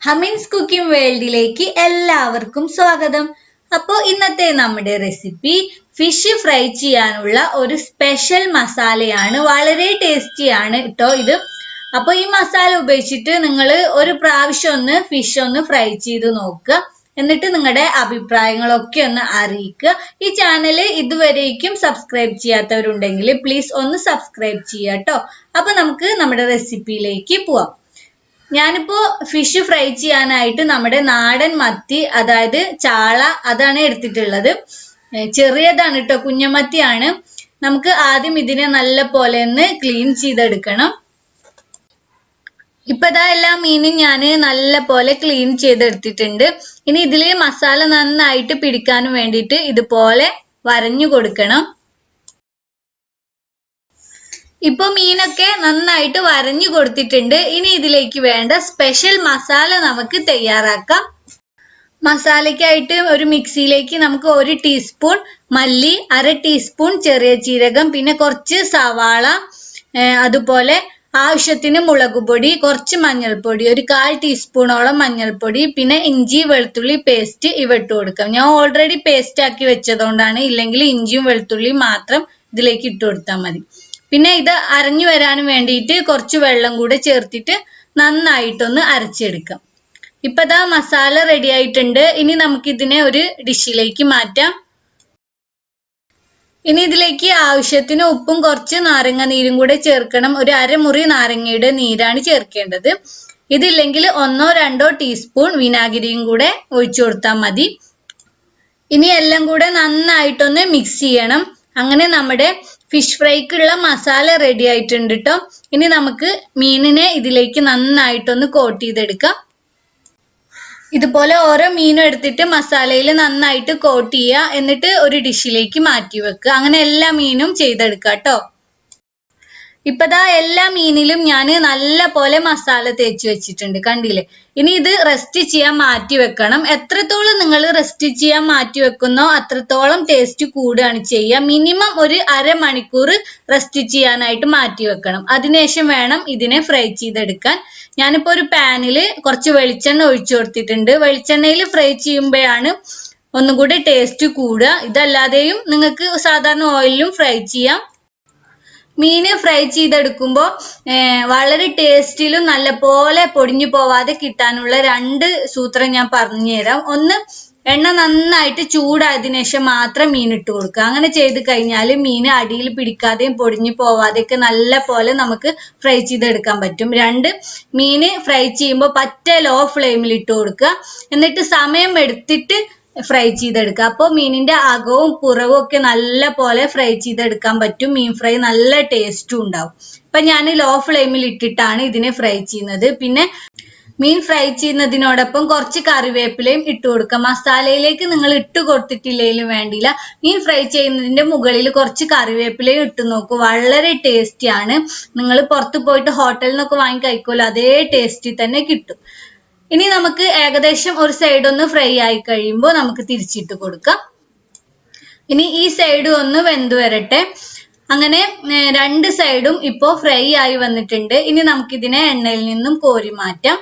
ഹമീൻസ് cooking വേൾഡിലേക്ക് എല്ലാവർക്കും സ്വാഗതം. അപ്പോൾ ഇന്നത്തെ നമ്മുടെ റെസിപ്പി ഫിഷ് ഫ്രൈ ചെയ്യാനുള്ള ഒരു സ്പെഷ്യൽ മസാലയാണ്. വളരെ ടേസ്റ്റിയാണ് കേട്ടോ ഇത്. അപ്പോൾ ഈ മസാല ഉപയോഗിച്ചിട്ട് നിങ്ങൾ ഒരു പ്രാവശ്യം ഫിഷ് ഫ്രൈ ചെയ്ത് നോക്കുക. എന്നിട്ട് നിങ്ങളുടെ അഭിപ്രായങ്ങളൊക്കെ ഒന്ന് അറിയിക്കുക. ഈ ചാനൽ ഇതുവരേക്കും സബ്സ്ക്രൈബ് ചെയ്യാത്തവരുണ്ടെങ്കിൽ പ്ലീസ് ഒന്ന് സബ്സ്ക്രൈബ് ചെയ്യുക കേട്ടോ. അപ്പൊ നമുക്ക് നമ്മുടെ റെസിപ്പിയിലേക്ക് പോവാം. ഞാനിപ്പോ ഫിഷ് ഫ്രൈ ചെയ്യാനായിട്ട് നമ്മുടെ നാടൻ മത്തി, അതായത് ചാള, അതാണ് എടുത്തിട്ടുള്ളത്. ചെറിയതാണ് കേട്ടോ, കുഞ്ഞമത്തിയാണ്. നമുക്ക് ആദ്യം ഇതിനെ നല്ല പോലെ ഒന്ന് ക്ലീൻ ചെയ്തെടുക്കണം. ഇപ്പൊ ഇതാ എല്ലാ മീനും ഞാൻ നല്ല പോലെ ക്ലീൻ ചെയ്തെടുത്തിട്ടുണ്ട്. ഇനി ഇതില് മസാല നന്നായിട്ട് പിടിക്കാനും വേണ്ടിയിട്ട് ഇതുപോലെ വരഞ്ഞു കൊടുക്കണം. ഇപ്പൊ മീനൊക്കെ നന്നായിട്ട് വരഞ്ഞു കൊടുത്തിട്ടുണ്ട്. ഇനി ഇതിലേക്ക് വേണ്ട സ്പെഷ്യൽ മസാല നമുക്ക് തയ്യാറാക്കാം. മസാലയ്ക്കായിട്ട് ഒരു മിക്സിയിലേക്ക് നമുക്ക് 1 ടീസ്പൂൺ മല്ലി, 1/2 ടീസ്പൂൺ ചെറിയ ജീരകം, പിന്നെ കുറച്ച് സവാള, അതുപോലെ ആവശ്യത്തിന് മുളക് പൊടി, കുറച്ച് മഞ്ഞൾപ്പൊടി, ഒരു 1/4 ടീസ്പൂണോളം മഞ്ഞൾപ്പൊടി, പിന്നെ ഇഞ്ചി വെളുത്തുള്ളി പേസ്റ്റ് ഇവ ഇട്ട് കൊടുക്കാം. ഞാൻ ഓൾറെഡി പേസ്റ്റ് ആക്കി വെച്ചതുകൊണ്ടാണ്. ഇല്ലെങ്കിൽ ഇഞ്ചിയും വെളുത്തുള്ളിയും മാത്രം ഇതിലേക്ക് ഇട്ട് കൊടുത്താൽ മതി. പിന്നെ ഇത് അരഞ്ഞു വരാനും വേണ്ടിയിട്ട് കുറച്ച് വെള്ളം കൂടെ ചേർത്തിട്ട് നന്നായിട്ടൊന്ന് അരച്ചെടുക്കാം. ഇപ്പൊ ഇതാ മസാല റെഡി ആയിട്ടുണ്ട്. ഇനി നമുക്ക് ഇതിനെ ഒരു ഡിഷിലേക്ക് മാറ്റാം. ഇനി ഇതിലേക്ക് ആവശ്യത്തിന് ഉപ്പും കുറച്ച് നാരങ്ങ നീരും കൂടെ ചേർക്കണം. ഒരു അരമുറി നാരങ്ങയുടെ നീരാണ് ചേർക്കേണ്ടത്. ഇതില്ലെങ്കിൽ 1-2 ടീസ്പൂൺ വിനാഗിരിയും കൂടെ ഒഴിച്ചു കൊടുത്താൽ മതി. ഇനി എല്ലാം കൂടെ നന്നായിട്ടൊന്ന് മിക്സ് ചെയ്യണം. അങ്ങനെ നമ്മുടെ ഫിഷ് ഫ്രൈക്കുള്ള മസാല റെഡി ആയിട്ടുണ്ട് കേട്ടോ. ഇനി നമുക്ക് മീനിനെ ഇതിലേക്ക് നന്നായിട്ടൊന്ന് കോട്ട് ചെയ്തെടുക്കാം. ഇതുപോലെ ഓരോ മീനും എടുത്തിട്ട് മസാലയിൽ നന്നായിട്ട് കോട്ട് ചെയ്യുക. എന്നിട്ട് ഒരു ഡിഷിലേക്ക് മാറ്റി വെക്കുക. അങ്ങനെ എല്ലാ മീനും ചെയ്തെടുക്കുക കേട്ടോ. ഇപ്പതാ എല്ലാ മീനിലും ഞാൻ നല്ല പോലെ മസാല തേച്ച് വെച്ചിട്ടുണ്ട്, കണ്ടില്ലേ. ഇനി ഇത് റെസ്റ്റ് ചെയ്യാൻ മാറ്റി വെക്കണം. എത്രത്തോളം നിങ്ങൾ റെസ്റ്റ് ചെയ്യാൻ മാറ്റി വെക്കുന്നോ അത്രത്തോളം ടേസ്റ്റ് കൂടുകയാണ് ചെയ്യുക. മിനിമം ഒരു അരമണിക്കൂർ റെസ്റ്റ് ചെയ്യാനായിട്ട് മാറ്റി വെക്കണം. അതിനുശേഷം വേണം ഇതിനെ ഫ്രൈ ചെയ്തെടുക്കാൻ. ഞാനിപ്പോ ഒരു പാനിൽ കുറച്ച് വെളിച്ചെണ്ണ ഒഴിച്ചു കൊടുത്തിട്ടുണ്ട്. വെളിച്ചെണ്ണയിൽ ഫ്രൈ ചെയ്യുമ്പോഴാണ് ഒന്നുകൂടി ടേസ്റ്റ് കൂടുക. ഇതല്ലാതെയും നിങ്ങൾക്ക് സാധാരണ ഓയിലും ഫ്രൈ ചെയ്യാം. മീന് ഫ്രൈ ചെയ്തെടുക്കുമ്പോൾ വളരെ ടേസ്റ്റിലും നല്ല പോലെ പൊടിഞ്ഞു പോവാതെ കിട്ടാനുള്ള 2 സൂത്രം ഞാൻ പറഞ്ഞുതരാം. ഒന്ന്, എണ്ണ നന്നായിട്ട് ചൂടായതിനു ശേഷം മാത്രം മീൻ ഇട്ട് കൊടുക്കുക. അങ്ങനെ ചെയ്ത് കഴിഞ്ഞാൽ മീൻ അടിയിൽ പിടിക്കാതെയും പൊടിഞ്ഞു പോവാതെയൊക്കെ നല്ല പോലെ നമുക്ക് ഫ്രൈ ചെയ്തെടുക്കാൻ പറ്റും. 2, മീന് ഫ്രൈ ചെയ്യുമ്പോൾ പറ്റ ലോ ഫ്ലെയിമിൽ ഇട്ട് കൊടുക്കുക. എന്നിട്ട് സമയം എടുത്തിട്ട് ഫ്രൈ ചെയ്തെടുക്കുക. അപ്പോൾ മീനിന്റെ അകവും പുറവും ഒക്കെ നല്ല പോലെ ഫ്രൈ ചെയ്തെടുക്കാൻ പറ്റും. മീൻ ഫ്രൈ നല്ല ടേസ്റ്റും ഉണ്ടാവും. ഇപ്പൊ ഞാൻ ലോ ഫ്ലെയിമിൽ ഇട്ടിട്ടാണ് ഇതിനെ ഫ്രൈ ചെയ്യുന്നത്. പിന്നെ മീൻ ഫ്രൈ ചെയ്യുന്നതിനോടൊപ്പം കുറച്ച് കറിവേപ്പിലയും ഇട്ട് കൊടുക്കുക. മസാലയിലേക്ക് നിങ്ങൾ ഇട്ട് കൊടുത്തിട്ടില്ലെങ്കിലും വേണ്ടിയില്ല. മീൻ ഫ്രൈ ചെയ്യുന്നതിന്റെ മുകളിൽ കുറച്ച് കറിവേപ്പിലയും ഇട്ട് നോക്കൂ. വളരെ ടേസ്റ്റിയാണ്. നിങ്ങൾ പുറത്ത് പോയിട്ട് ഹോട്ടലിൽ നിന്നൊക്കെ വാങ്ങി കഴിക്കുമല്ലോ, അതേ ടേസ്റ്റിൽ തന്നെ കിട്ടും. ഇനി നമുക്ക് ഏകദേശം ഒരു സൈഡ് ഒന്ന് ഫ്രൈ ആയി കഴിയുമ്പോൾ നമുക്ക് തിരിച്ചിട്ട് കൊടുക്കാം. ഇനി ഈ സൈഡ് ഒന്ന് വെന്ത് വരട്ടെ. അങ്ങനെ 2 സൈഡും ഇപ്പോ ഫ്രൈ ആയി വന്നിട്ടുണ്ട്. ഇനി നമുക്കിതിനെ എണ്ണയിൽ നിന്നും കോരി മാറ്റാം.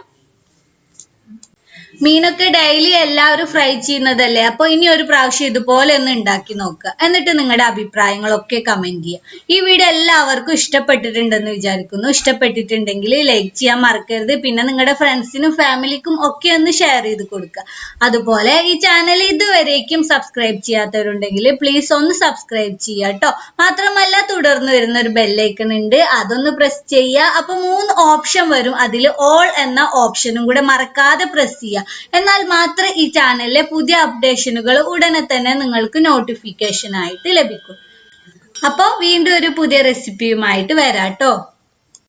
മീനൊക്കെ ഡെയിലി എല്ലാവരും ഫ്രൈ ചെയ്യുന്നതല്ലേ. അപ്പൊ ഇനി ഒരു പ്രാവശ്യം ഇതുപോലെ ഒന്ന് ഉണ്ടാക്കി നോക്കുക. എന്നിട്ട് നിങ്ങളുടെ അഭിപ്രായങ്ങളൊക്കെ കമന്റ് ചെയ്യുക. ഈ വീഡിയോ എല്ലാവർക്കും ഇഷ്ടപ്പെട്ടിട്ടുണ്ടെന്ന് വിചാരിക്കുന്നു. ഇഷ്ടപ്പെട്ടിട്ടുണ്ടെങ്കിൽ ലൈക്ക് ചെയ്യാൻ മറക്കരുത്. പിന്നെ നിങ്ങളുടെ ഫ്രണ്ട്സിനും ഫാമിലിക്കും ഒക്കെ ഒന്ന് ഷെയർ ചെയ്ത് കൊടുക്കുക. അതുപോലെ ഈ ചാനൽ ഇതുവരേക്കും സബ്സ്ക്രൈബ് ചെയ്യാത്തവരുണ്ടെങ്കിൽ പ്ലീസ് ഒന്ന് സബ്സ്ക്രൈബ് ചെയ്യുക കേട്ടോ. മാത്രമല്ല തുടർന്ന് വരുന്ന ഒരു ബെല്ലൈക്കൺ ഉണ്ട്, അതൊന്ന് പ്രസ് ചെയ്യുക. അപ്പൊ 3 ഓപ്ഷൻ വരും. അതിൽ ഓൾ എന്ന ഓപ്ഷനും കൂടെ മറക്കാതെ പ്രസ് ചെയ്യുക. എന്നാൽ മാത്രമേ ഈ ചാനലിലെ പുതിയ അപ്ഡേഷനുകൾ ഉടനെ തന്നെ നിങ്ങൾക്ക് നോട്ടിഫിക്കേഷൻ ആയിട്ട് ലഭിക്കും. അപ്പോൾ വീണ്ടും ഒരു പുതിയ റെസിപ്പിയുമായിട്ട് വരാട്ടോ.